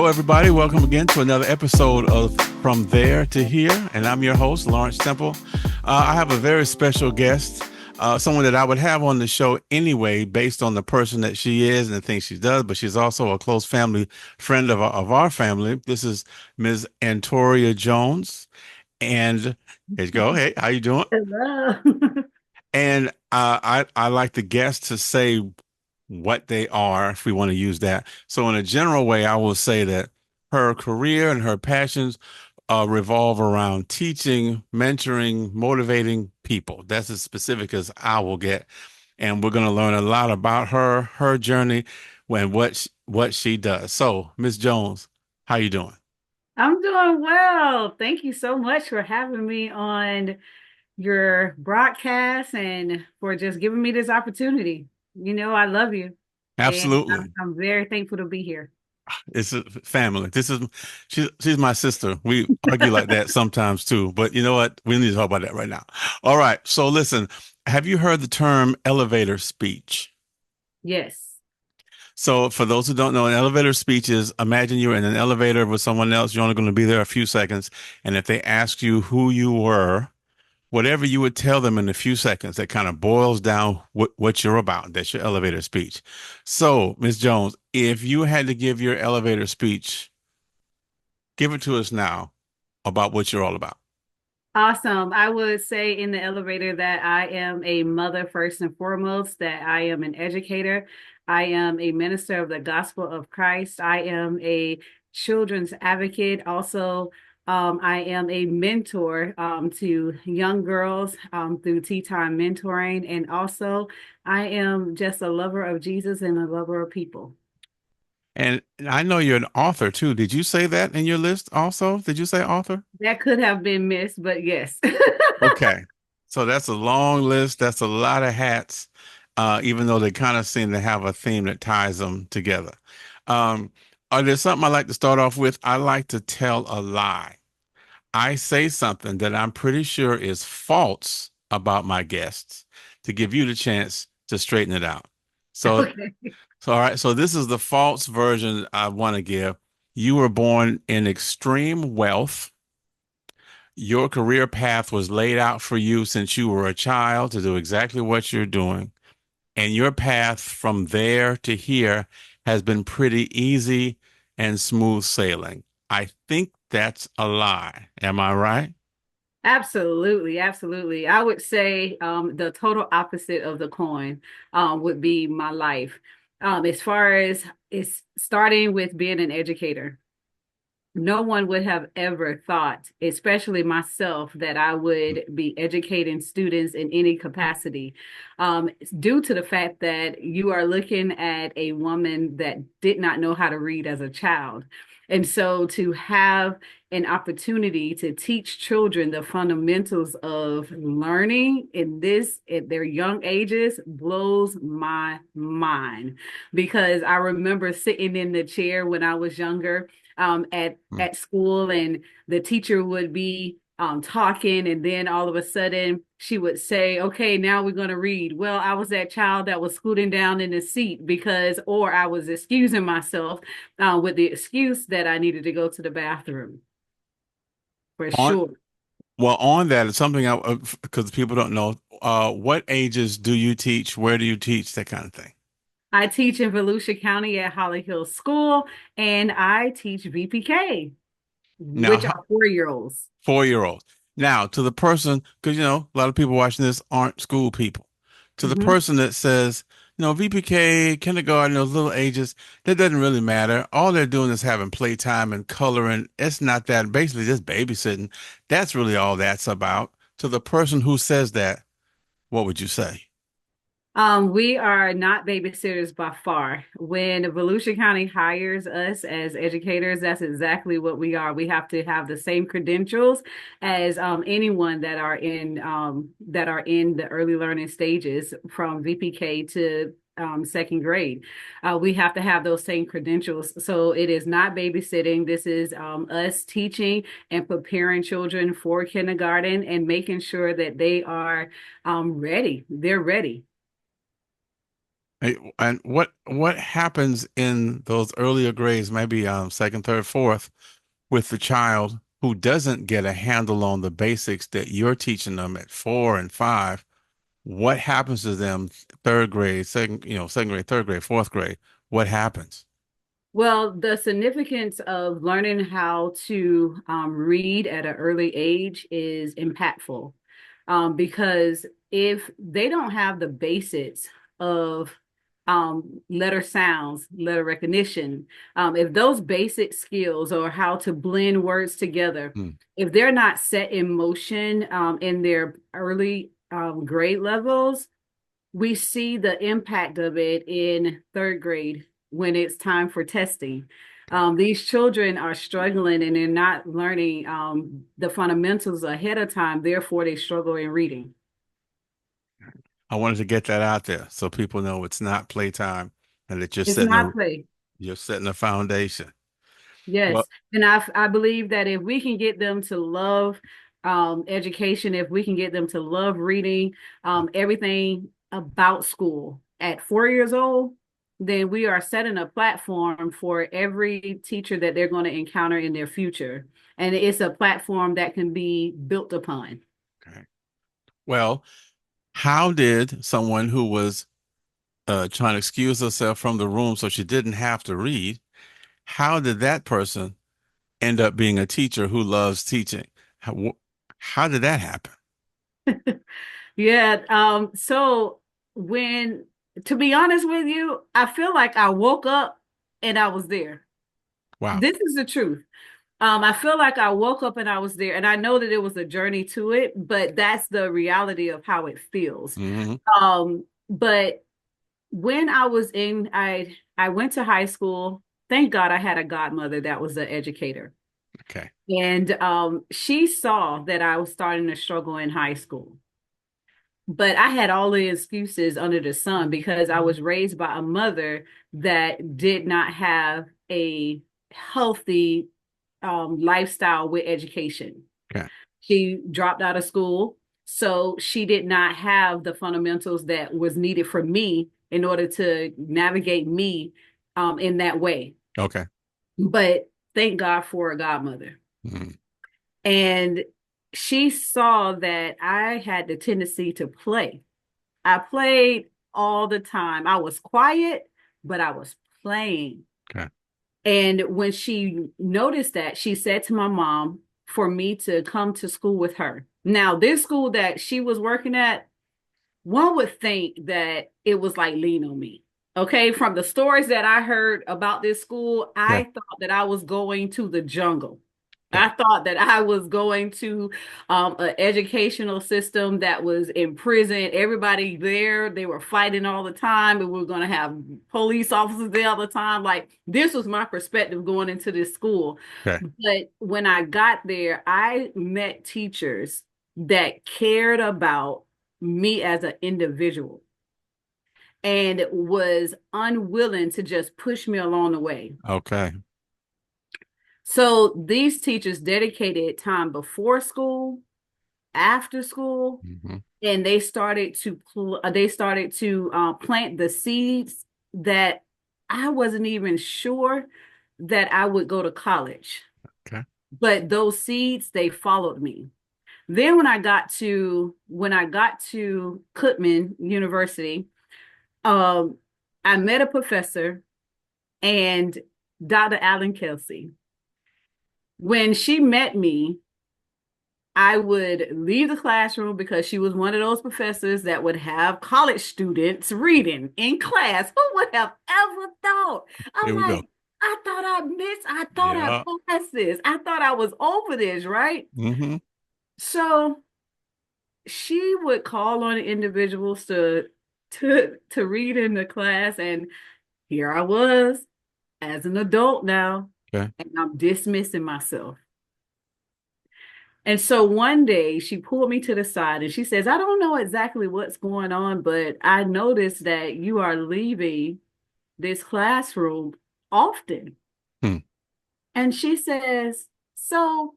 Hello, everybody. Welcome again to another episode of From There to Here. And I'm your host, Lawrence Temple. I have a very special guest, someone that I would have on the show anyway, based on the person that she is and the things she does, but she's also a close family friend of our family. This is Ms. Antoria Jones. And here you go. Hey, how you doing? Hello. And I like the guests to say what they are, if we want to use that. So in a general way, I will say that her career and her passions revolve around teaching, mentoring, motivating people. That's as specific as I will get. And we're going to learn a lot about her journey, and what she does. So, Miss Jones, how you doing? I'm doing well. Thank you so much for having me on your broadcast and for just giving me this opportunity. You know, I love you and I'm, Absolutely. I'm very thankful to be here. It's a family. She's my sister. We argue like that sometimes too, but you know what? We need to talk about that right now. All right. So listen, have you heard the term elevator speech? Yes. So for those who don't know, an elevator speech is imagine you're in an elevator with someone else. You're only going to be there a few seconds. And if they ask you who you were, whatever you would tell them in a few seconds, that kind of boils down what you're about. That's your elevator speech. So, Ms. Jones, if you had to give your elevator speech, give it to us now about what you're all about. Awesome. I would say in the elevator that I am a mother first and foremost, that I am an educator. I am a minister of the gospel of Christ. I am a children's advocate. Also, I am a mentor to young girls through Tea Time Mentoring. And also, I am just a lover of Jesus and a lover of people. And I know you're an author too. Did you say that in your list also? Did you say author? That could have been missed, but yes. Okay. So that's a long list. That's a lot of hats, even though they kind of seem to have a theme that ties them together. Um, there's something I like to start off with. I like to tell a lie. I say something that I'm pretty sure is false about my guests to give you the chance to straighten it out. So, Okay. so all right. So this is the false version I want to give. You were born in extreme wealth. Your career path was laid out for you since you were a child to do exactly what you're doing. And your path from there to here has been pretty easy and smooth sailing. I think that's a lie. Am I right? Absolutely, absolutely. I would say the total opposite of the coin would be my life. As far as it's starting with being an educator, no one would have ever thought, especially myself, that I would be educating students in any capacity, due to the fact that you are looking at a woman that did not know how to read as a child. And so to have an opportunity to teach children the fundamentals of learning in this at their young ages blows my mind because I remember sitting in the chair when I was younger Mm. at school, and the teacher would be talking, and then all of a sudden she would say, "Okay, now we're going to read." Well, I was that child that was scooting down in the seat because, or I was excusing myself with the excuse that I needed to go to the bathroom for On sure. on that, it's something I because people don't know. What ages do you teach? Where do you teach? That kind of thing. I teach in Volusia County at Holly Hill School, and I teach VPK, which Now, are 4-year-olds. 4-year-olds. Now, to the person, because a lot of people watching this aren't school people. To the Mhm. person that says, VPK, kindergarten, those little ages, that doesn't really matter. All they're doing is having playtime and coloring. It's not that, basically just babysitting. That's really all that's about. To the person who says that, what would you say? We are not babysitters by far. When Volusia County hires us as educators, that's exactly what we are. We have to have the same credentials as anyone that are in the early learning stages from VPK to second grade. We have to have those same credentials. So it is not babysitting. This is us teaching and preparing children for kindergarten and making sure that they are ready. They're ready. And what happens in those earlier grades, maybe second, third, fourth, with the child who doesn't get a handle on the basics that you're teaching them at 4 and 5? What happens to them third grade, second grade, third grade, fourth grade? What happens? Well, the significance of learning how to read at an early age is impactful, because if they don't have the basics of letter sounds, letter recognition, if those basic skills or how to blend words together, Hmm. if they're not set in motion in their early grade levels, we see the impact of it in third grade when it's time for testing. These children are struggling and they're not learning the fundamentals ahead of time. Therefore, they struggle in reading. I wanted to get that out there so people know it's not playtime and that It's not play. you're setting a foundation. Well, Yes. And I believe that if we can get them to love education, if we can get them to love reading everything about school at 4 years old, then we are setting a platform for every teacher that they're going to encounter in their future. And it's a platform that can be built upon. okay. Well, how did someone who was trying to excuse herself from the room so she didn't have to read, how did that person end up being a teacher who loves teaching? How did that happen? Yeah. So when, to be honest with you, I feel like I woke up and I was there. Wow. This is the truth. I feel like I woke up and I was there, and I know that it was a journey to it, but that's the reality of how it feels. Hmm. But when I was in, I went to high school. Thank God I had a godmother that was an educator, Okay. and she saw that I was starting to struggle in high school. But I had all the excuses under the sun because I was raised by a mother that did not have a healthy lifestyle with education. Okay. She dropped out of school, so she did not have the fundamentals that was needed for me in order to navigate me in that way. Okay. But thank God for a godmother. Mhm. And she saw that I had the tendency to play. I played all the time. I was quiet, but I was playing. Okay. And when she noticed that, she said to my mom for me to come to school with her. Now, this school that she was working at, one would think that it was like lean on me. Okay, from the stories that I heard about this school, Okay. I thought that I was going to the jungle. Okay. I thought that I was going to an educational system that was in prison. Everybody there, they were fighting all the time, and we were going to have police officers there all the time. Like, this was my perspective going into this school. Okay. But when I got there, I met teachers that cared about me as an individual and was unwilling to just push me along the way. Okay. So these teachers dedicated time before school, after school, Hmm. and they started to plant the seeds that I wasn't even sure that I would go to college. Okay. But those seeds, they followed me. Then when I got to Cookman University, um, I met a professor and Dr. Allen Kelsey. When she met me, I would leave the classroom because she was one of those professors that would have college students reading in class. Who would have ever thought? I'm Here we go. like, I thought I Yeah. passed this. I thought I was over this, right? Hmm. So she would call on individuals to read in the class, and here I was as an adult now, Okay. and I'm dismissing myself. And so one day she pulled me to the side and she says, I don't know exactly what's going on, but I noticed that you are leaving this classroom often. Hmm. And she says, so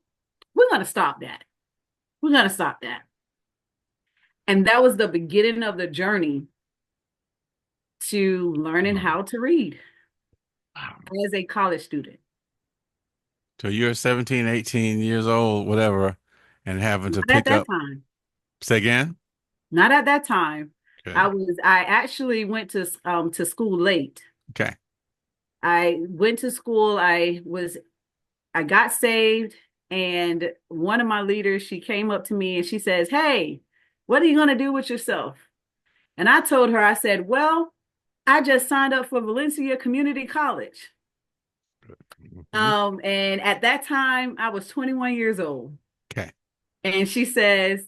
we're going to stop that. We're going to stop that. And that was the beginning of the journey to learning Wow. how to read Wow. as a college student. So you're 17, 18 years old, whatever, and having to Not at pick that up, time. say again? Not at that time. Okay. I actually went to school late. Okay. I went to school, I got saved, and one of my leaders, she came up to me and she says, "Hey, what are you going to do with yourself?" And I told her, I said, "Well, I just signed up for Valencia Community College." Hmm. And at that time, I was 21 years old. Okay. And she says,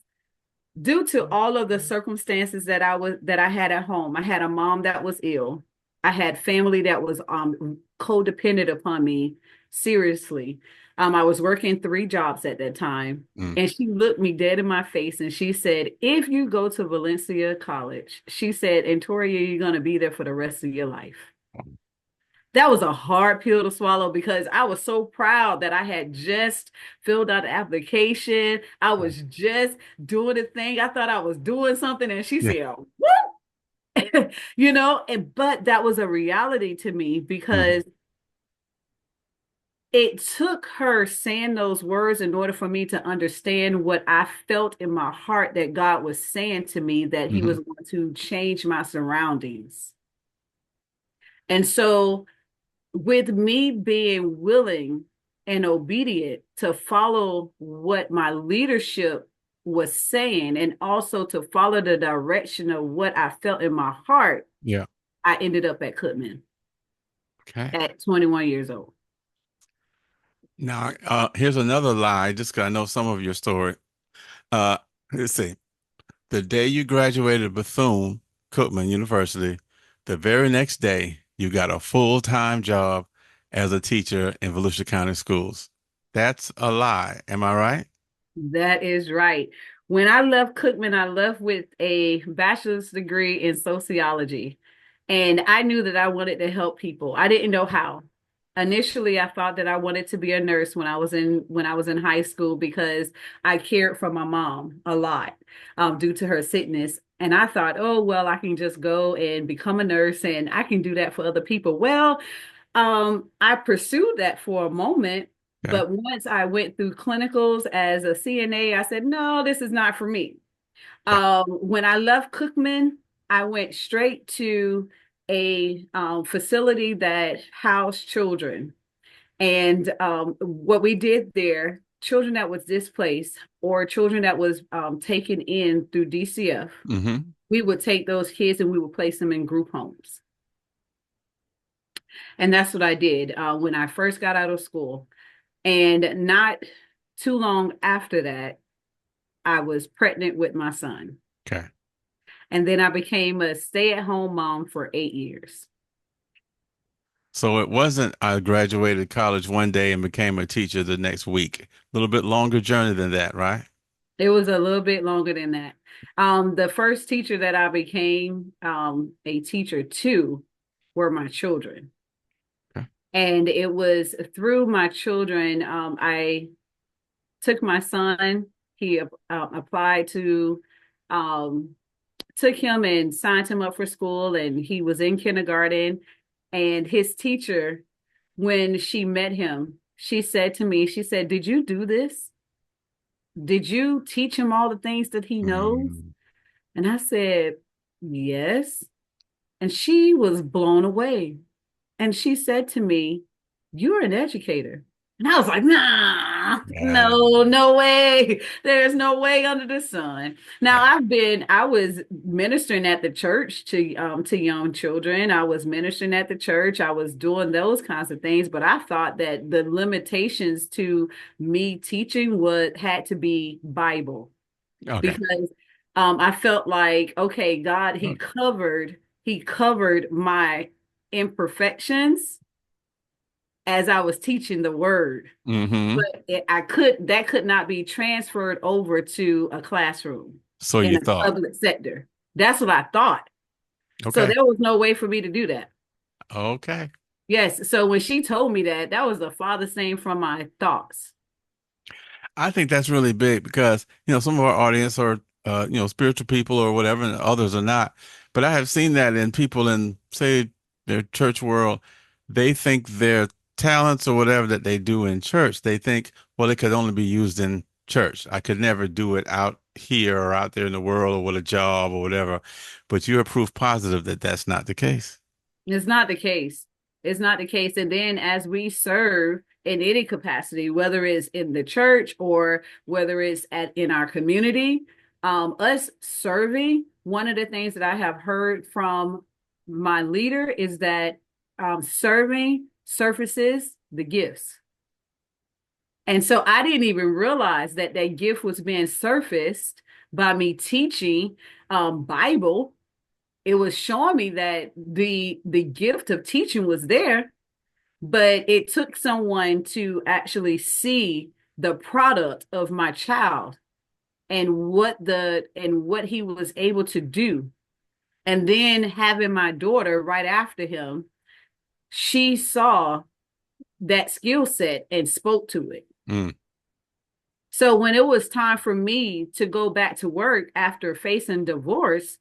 due to all of the circumstances that I had at home, I had a mom that was ill. I had family that was codependent upon me seriously. I was working three jobs at that time. Mm. And she looked me dead in my face and she said, if you go to Valencia College, she said, Antoria, you're going to be there for the rest of your life. That was a hard pill to swallow because I was so proud that I had just filled out the application. I was just doing the thing. I thought I was doing something. And she Yeah. said, "What?" But that was a reality to me Hmm. because it took her saying those words in order for me to understand what I felt in my heart that God was saying to me, that He was Hmm. going to change my surroundings. And so with me being willing and obedient to follow what my leadership was saying and also to follow the direction of what I felt in my heart, Yeah. I ended up at Cookman Okay. at 21 years old. Now, here's another lie, just 'cause I know some of your story. Uh, let's see. The day you graduated Bethune-Cookman University, the very next day, you got a full-time job as a teacher in Volusia County Schools. That's a lie. Am I right? That is right. When I left Cookman, I left with a bachelor's degree in sociology. And I knew that I wanted to help people. I didn't know how. Initially, I thought that I wanted to be a nurse when I was in high school because I cared for my mom a lot due to her sickness. And I thought, oh, well, I can just go and become a nurse and I can do that for other people. Well, I pursued that for a moment, Okay. but once I went through clinicals as a CNA, I said, no, this is not for me. Okay. When I left Cookman, I went straight to a facility that housed children. And what we did there, children that was displaced or children that was taken in through DCF, Hmm. we would take those kids and we would place them in group homes. And that's what I did when I first got out of school. And not too long after that, I was pregnant with my son. Okay. And then I became a stay-at-home mom for 8 years. So it wasn't I graduated college one day and became a teacher the next week. A little bit longer journey than that, right? It was a little bit longer than that. The first teacher that I became a teacher to were my children. Okay. And it was through my children, I took my son, he applied to um, took him and signed him up for school, and he was in kindergarten. And his teacher, when she met him, she said to me, she said, did you do this? Did you teach him all the things that he knows? Mm. And I said, yes. And she was blown away. And she said to me, you're an educator. And I was like, nah, Yeah. no, no way. There's no way under the sun. Now Yeah. I was ministering at the church to young children. I was ministering at the church. I was doing those kinds of things, but I thought that the limitations to me teaching would had to be Bible Okay. because I felt like, okay, God, he covered my imperfections as I was teaching the word. Hmm. But that could not be transferred over to a classroom So in you a thought. public sector. That's what I thought. So Okay. there was no way for me to do that. Okay. Yes. So when she told me that, that was the farthest thing from my thoughts. I think that's really big because, some of our audience are spiritual people or whatever, and others are not. But I have seen that in people in, say, their church world. They think their talents or whatever that they do in church, they think, well, it could only be used in church. I could never do it out here or out there in the world or with a job or whatever. But you're proof positive that that's not the case. It's not the case. It's not the case. And then as we serve in any capacity, whether it's in the church or whether it's in our community, us serving, one of the things that I have heard from my leader is that serving surfaces the gifts. And so I didn't even realize that that gift was being surfaced by me teaching Bible. It was showing me that the gift of teaching was there, but it took someone to actually see the product of my child and what he was able to do. And then having my daughter right after him, she saw that skill set and spoke to it. Mm, So when it was time for me to go back to work after facing divorce,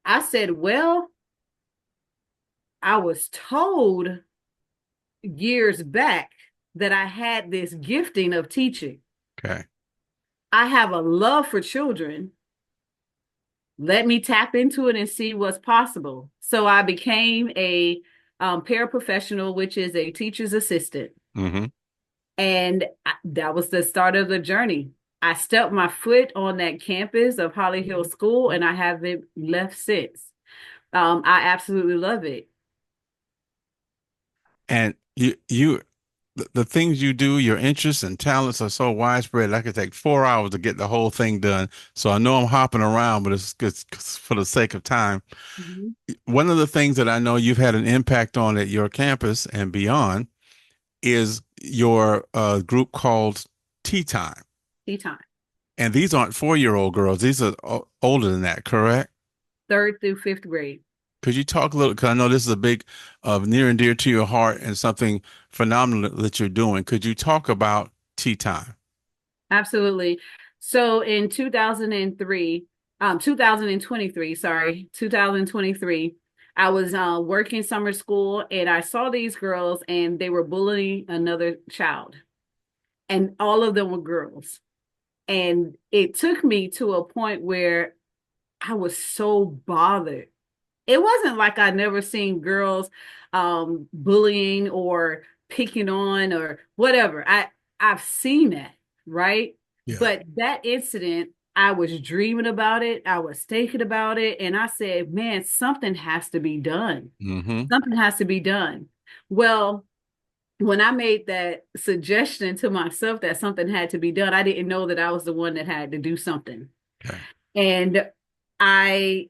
I said, well, I was told years back that I had this gifting of teaching. okay. I have a love for children. Let me tap into it and see what's possible. So I became a paraprofessional, which is a teacher's assistant. Mm-hmm. And that was the start of the journey. I stepped my foot on that campus of Holly Hill School and I haven't left since. I absolutely love it. And the things you do, your interests and talents are so widespread. I could take 4 hours to get the whole thing done. So I know I'm hopping around, but it's for the sake of time. Mhm. One of the things that I know you've had an impact on at your campus and beyond is your group called Tea Time. Tea time, And these aren't 4-year-old girls. These are older than that, correct? third through fifth grade. Could you talk a little, because I know this is a big, near and dear to your heart and something phenomenal that you're doing. Could you talk about Tea Time? Absolutely. So in 2023, sorry, 2023, I was working summer school and I saw these girls and they were bullying another child. And all of them were girls. And it took me to a point where I was so bothered. It wasn't like I never seen girls bullying or picking on or whatever. I've seen that, right? Yeah. But that incident, I was dreaming about it. I was thinking about it, and I said, "Man, something has to be done. Mm-hmm. Something has to be done." Well, when I made that suggestion to myself that something had to be done, I didn't know that I was the one that had to do something. Okay. And I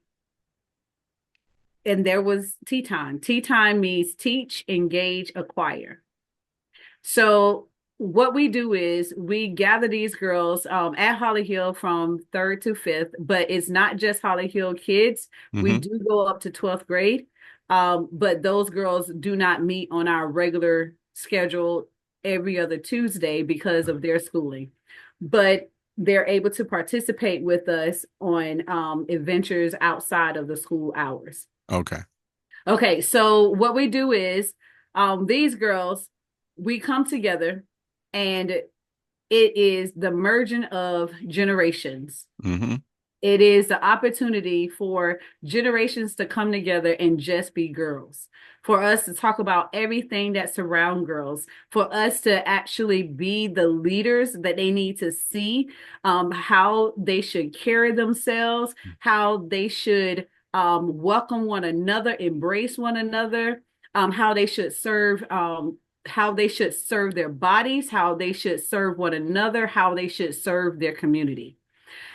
and there was tea time. Tea time means teach, engage, acquire. So what we do is we gather these girls at Holly Hill from third to fifth, but it's not just Holly Hill kids. We Mm-hmm. do go up to 12th grade, but those girls do not meet on our regular schedule every other Tuesday because of their schooling. But they're able to participate with us on adventures outside of the school hours. Okay. Okay, so what we do is these girls, we come together and it is the merging of generations. Mm-hmm. It is the opportunity for generations to come together and just be girls. For us to talk about everything that surround girls, for us to actually be the leaders that they need to see, how they should carry themselves, how they should welcome one another, embrace one another, how they should serve, how they should serve their bodies, how they should serve one another, how they should serve their community.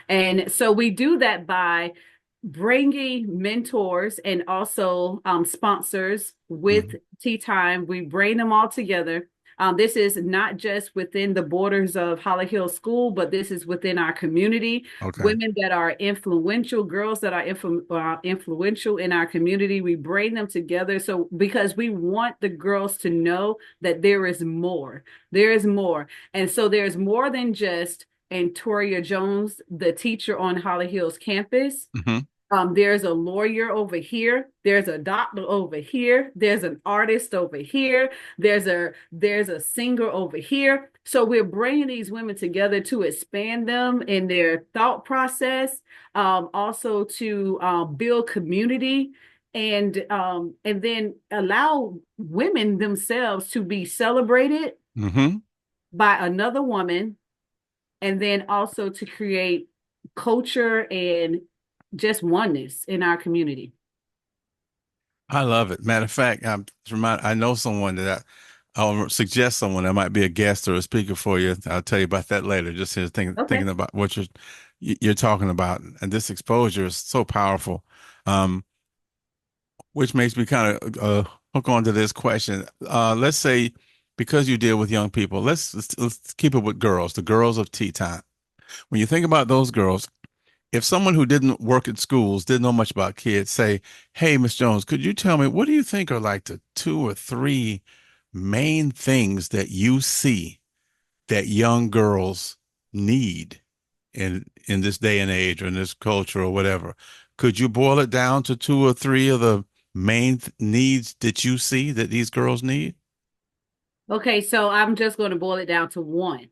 And so we do that by bringing mentors and also sponsors with Mm-hmm. Tea Time. We bring them all together. This is not just within the borders of Holly Hill School, but this is within our community. Okay. Women that are influential, girls that are influential in our community, we bring them together. So because we want the girls to know that there is more, there is more. And so there's more than just Antoria Jones, the teacher on Holly Hills campus. Hmm. There's a lawyer over here. There's a doctor over here. There's an artist over here. There's a singer over here. So we're bringing these women together to expand them in their thought process, also to build community, and then allow women themselves to be celebrated Hmm. by another woman, and then also to create culture and just oneness in our community. I love it. Matter of fact, I know someone I'll suggest someone that might be a guest or a speaker for you. I'll tell you about that later. Just here Okay. thinking about what you're talking about, and this exposure is so powerful. Um, which makes me kind of hook on to this question. Let's say because you deal with young people, let's keep it with girls, the girls of tea time. When you think about those girls, if someone who didn't work at schools, didn't know much about kids, say, "Hey, Miss Jones, could you tell me what do you think are like the two or three main things that you see that young girls need in this day and age or in this culture or whatever?" Could you boil it down to two or three of the main needs that you see that these girls need? Okay, so I'm just going to boil it down to one.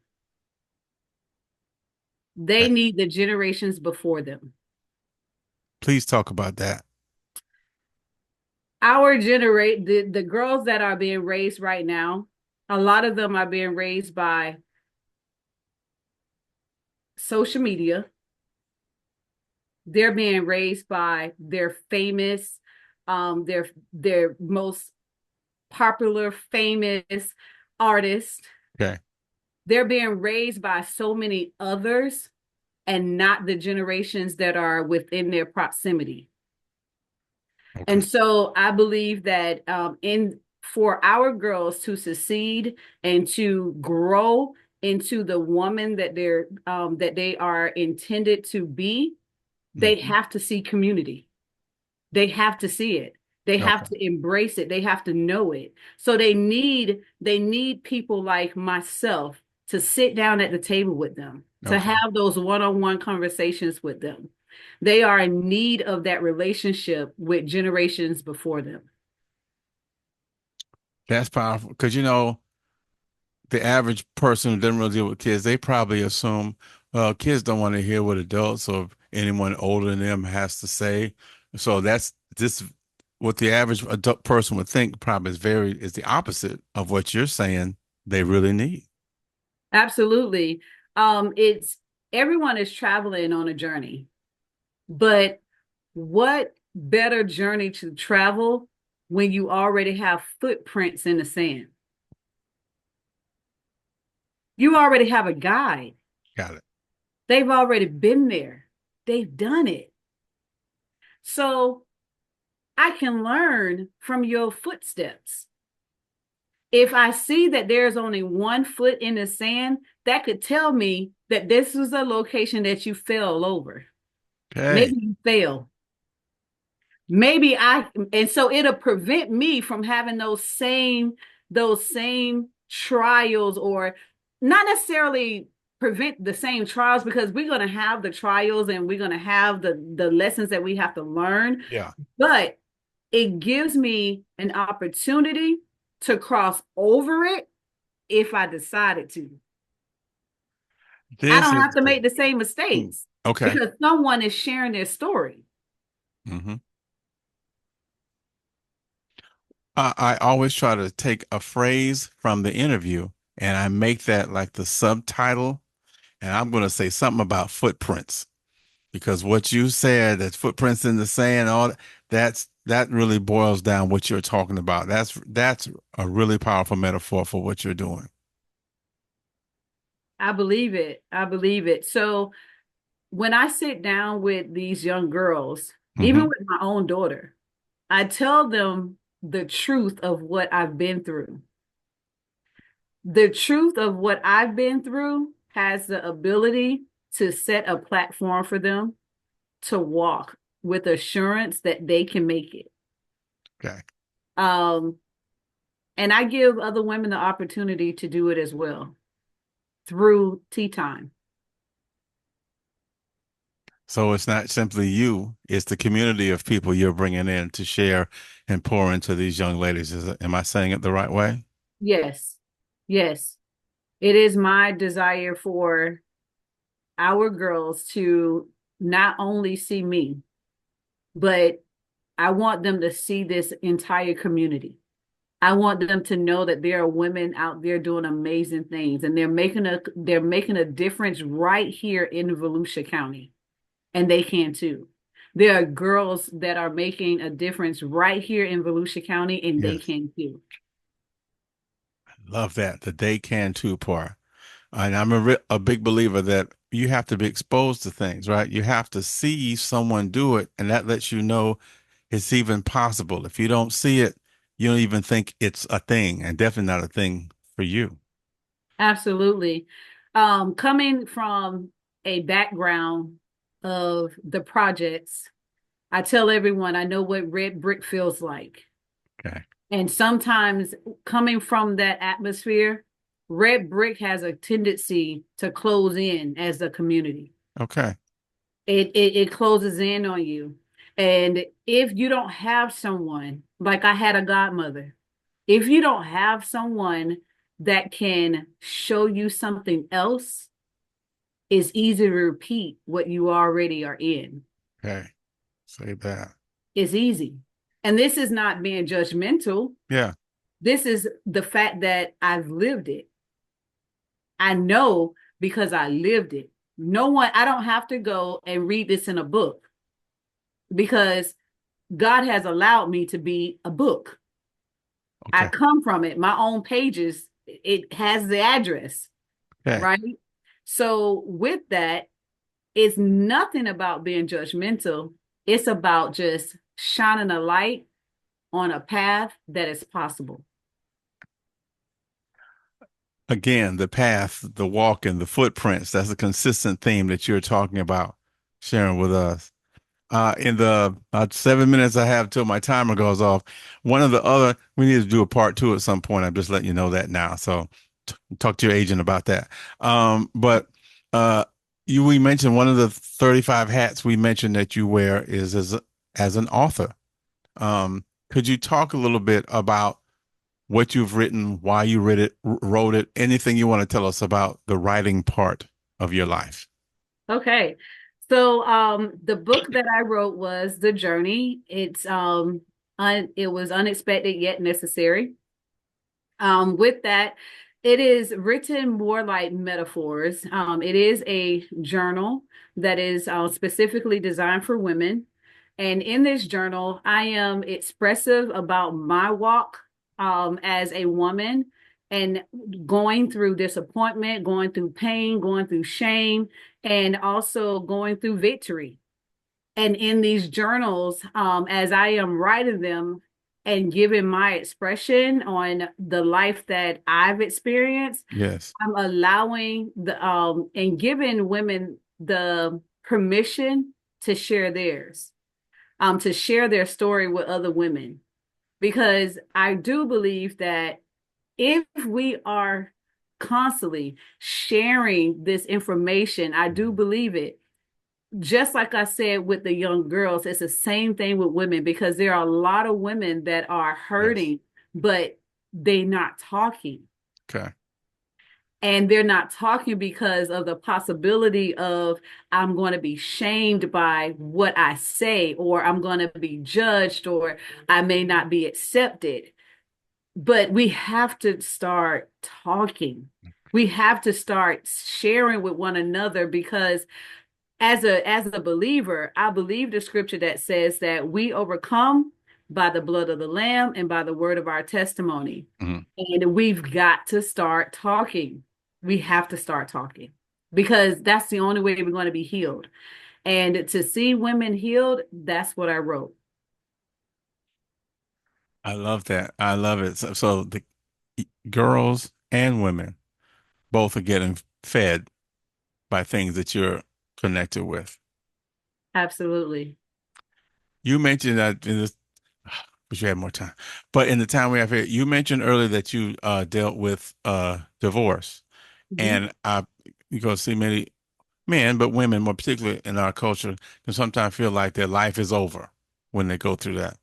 They Okay. need the generations before them. Please talk about that. The girls that are being raised right now, a lot of them are being raised by social media. They're being raised by their famous, their most popular, famous artists. Okay. They're being raised by so many others and not the generations that are within their proximity. And Okay. so I believe that in for our girls to succeed and to grow into the woman that they are intended to be, they Hmm. have to see community. They have to see it. They have Okay. to embrace it. They have to know it. So they need people like myself to sit down at the table with them, to Okay. have those one-on-one conversations with them. They are in need of that relationship with generations before them. That's powerful because the average person who doesn't really deal with kids, they probably assume, well, kids don't want to hear what adults or anyone older than them has to say. So that's this what the average adult person would think probably is the opposite of what you're saying they really need. Absolutely. It's everyone is traveling on a journey, but what better journey to travel when you already have footprints in the sand? You already have a guide. Got it. They've already been there. They've done it. So I can learn from your footsteps. If I see that there's only one foot in the sand, that could tell me that this was a location that you fell over. Okay. Maybe you fell. Maybe I, and so it'll prevent me from having those same trials, or not necessarily prevent the same trials, because we're going to have the trials and we're going to have the lessons that we have to learn, Yeah. but it gives me an opportunity to cross over it if I decided to. I This don't is have to make good. the same Mm. mistakes Okay. because someone is sharing their story. Hmm. I always try to take a phrase from the interview and I make that like the subtitle, and I'm going to say something about footprints because what you said, that footprints in the sand, that really boils down what you're talking about. That's a really powerful metaphor for what you're doing. I believe it. I believe it. So when I sit down with these young girls, even Hmm. with my own daughter, I tell them the truth of what I've been through. The truth of what I've been through has the ability to set a platform for them to walk with assurance that they can make it. Okay. Um, and I give other women the opportunity to do it as well through tea time. So it's not simply you, it's the community of people you're bringing in to share and pour into these young ladies. Am I saying it the right way? Yes. Yes. It is my desire for our girls to not only see me, but I want them to see this entire community. I want them to know that there are women out there doing amazing things and they're making a difference right here in Volusia County, and they can too. There are girls that are making a difference right here in Volusia County, and they Yes. can too. Love that. The they can too part. And I'm a big believer that you have to be exposed to things, right? You have to see someone do it, and that lets you know it's even possible. If you don't see it, you don't even think it's a thing, and definitely not a thing for you. Absolutely. Coming from a background of the projects, I tell everyone I know what red brick feels like. Okay. And sometimes coming from that atmosphere, red brick has a tendency to close in as a community. Okay. It closes in on you. And if you don't have someone, like I had a godmother, if you don't have someone that can show you something else, it's easy to repeat what you already are in. Okay. Say that. It's easy. And this is not being judgmental. Yeah. This is the fact that I've lived it. I know because I lived it. No one, I don't have to go and read this in a book because God has allowed me to be a book. I Okay. come from it. My own pages, it has the address, Okay. right? So with that, it's nothing about being judgmental. It's about just shining a light on a path that is possible. Again, the path, the walk, and the footprints, that's a consistent theme that you're talking about, sharing with us. In the about 7 minutes I have till my timer goes off, one of the other, we need to do a part two at some point. I'm just letting you know that now. So talk to your agent about that. But uh, we mentioned one of the 35 hats we mentioned that you wear is as an author. Could you talk a little bit about what you've written, why you wrote it, anything you want to tell us about the writing part of your life? Okay. So the book that I wrote was The Journey. It was unexpected yet necessary. With that, it is written more like metaphors. It is a journal that is specifically designed for women. And in this journal, I am expressive about my walk as a woman and going through disappointment, going through pain, going through shame, and also going through victory. And in these journals, as I am writing them and giving my expression on the life that I've experienced, Yes. I'm allowing the and giving women the permission to share theirs, to share their story with other women. Because I do believe that if we are constantly sharing this information, I do believe it, just like I said with the young girls, it's the same thing with women because there are a lot of women that are Yes. hurting, but they're not talking. Okay. And they're not talking because of the possibility of I'm going to be shamed by what I say, or I'm going to be judged, or I may not be accepted. But we have to start talking. We have to start sharing with one another because as a believer, I believe the scripture that says that we overcome by the blood of the lamb and by the word of our testimony. Mhm. And we've got to start talking. We have to start talking because that's the only way we're going to be healed. And to see women healed, that's what I wrote. I love that. I love it. So the girls and women both are getting fed by things that you're connected with. Absolutely. You mentioned that in this, wish you had more time, but in the time we have here, you mentioned earlier that you dealt with divorce, Mhm. and I you go see many. men, but women, more particularly in our culture, can sometimes feel like their life is over when they go through that.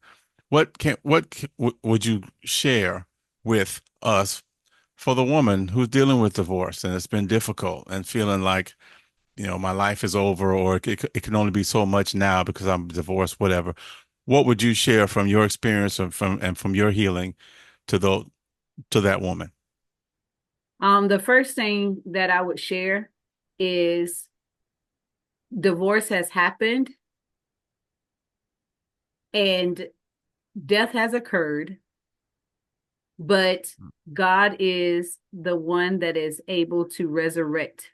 Would you share with us for the woman who's dealing with divorce and it's been difficult and feeling like, my life is over, or it can only be so much now because I'm divorced, whatever. What would you share from your experience and from your healing to to that woman? The first thing that I would share is divorce has happened and death has occurred, but God is the one that is able to resurrect.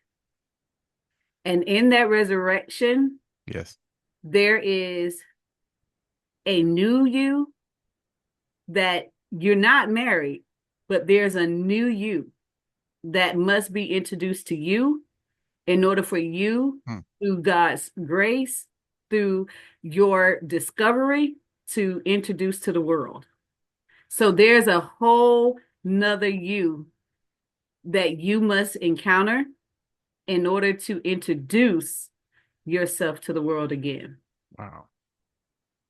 And in that resurrection, Yes. there is a new you that you're not married, but there's a new you that must be introduced to you in order for you, Hmm. through God's grace, through your discovery, to introduce to the world. So there's a whole nother you that you must encounter in order to introduce yourself to the world again. Wow.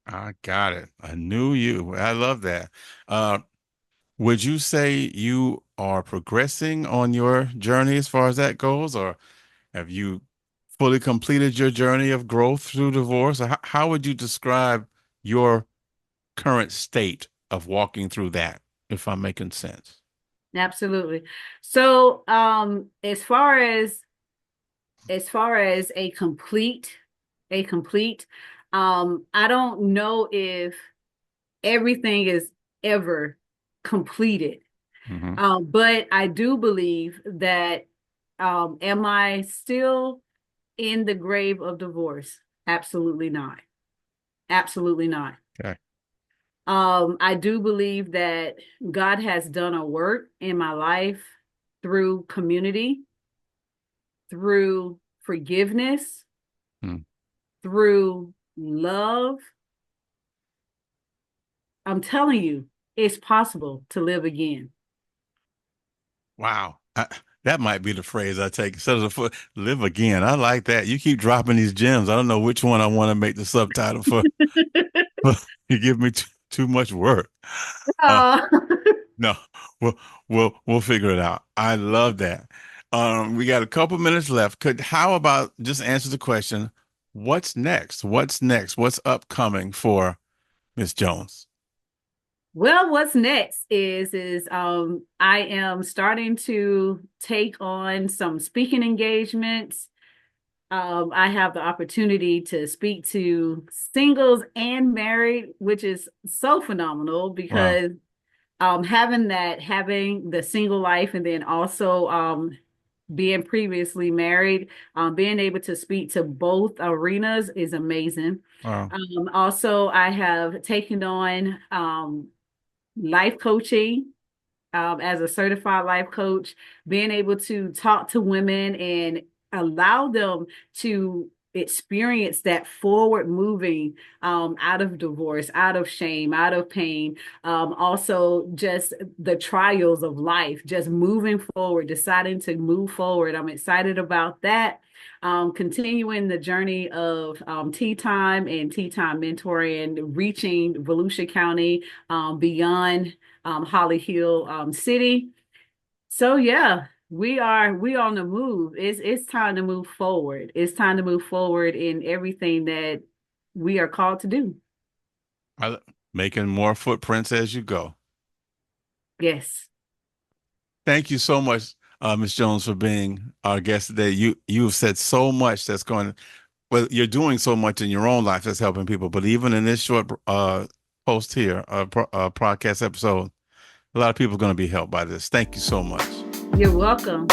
I got it. I knew you. I love that. Uh, would you say you are progressing on your journey as far as that goes, or have you fully completed your journey of growth through divorce? Or how would you describe your current state of walking through that, if I'm making sense? Absolutely. So, as far as a complete, I don't know if everything is ever completed. Hmm. But I do believe that, am I still in the grave of divorce? Absolutely not. Absolutely not. Okay. I do believe that God has done a work in my life through community, through forgiveness, Hmm. through love. I'm telling you, it's possible to live again. Wow. That might be the phrase I take instead of live again. I like that. You keep dropping these gems. I don't know which one I want to make the subtitle for. You give me too much work. Uh, Oh. no, we'll figure it out. I love that. We got a couple minutes left. How about just answer the question, what's next? What's next? What's upcoming for Miss Jones? Well, what's next is I am starting to take on some speaking engagements. I have the opportunity to speak to singles and married, which is so phenomenal Wow. because having the single life and then also being previously married, being able to speak to both arenas is amazing. Wow. Also, I have taken on life coaching as a certified life coach, being able to talk to women and allow them to experience that forward moving out of divorce, out of shame, out of pain. Also, just the trials of life, just moving forward, deciding to move forward. I'm excited about that. Continuing the journey of tea time and tea time mentoring, reaching Volusia County, beyond Holly Hill City. So yeah, we on the move. It's time to move forward. It's time to move forward in everything that we are called to do. I, Making more footprints as you go. Yes. Thank you so much, Ms. Jones, for being our guest today. You've said so much that's going. Well, you're doing so much in your own life that's helping people, but even in this short post here, podcast episode, a lot of people are going to be helped by this. Thank you so much. You're welcome.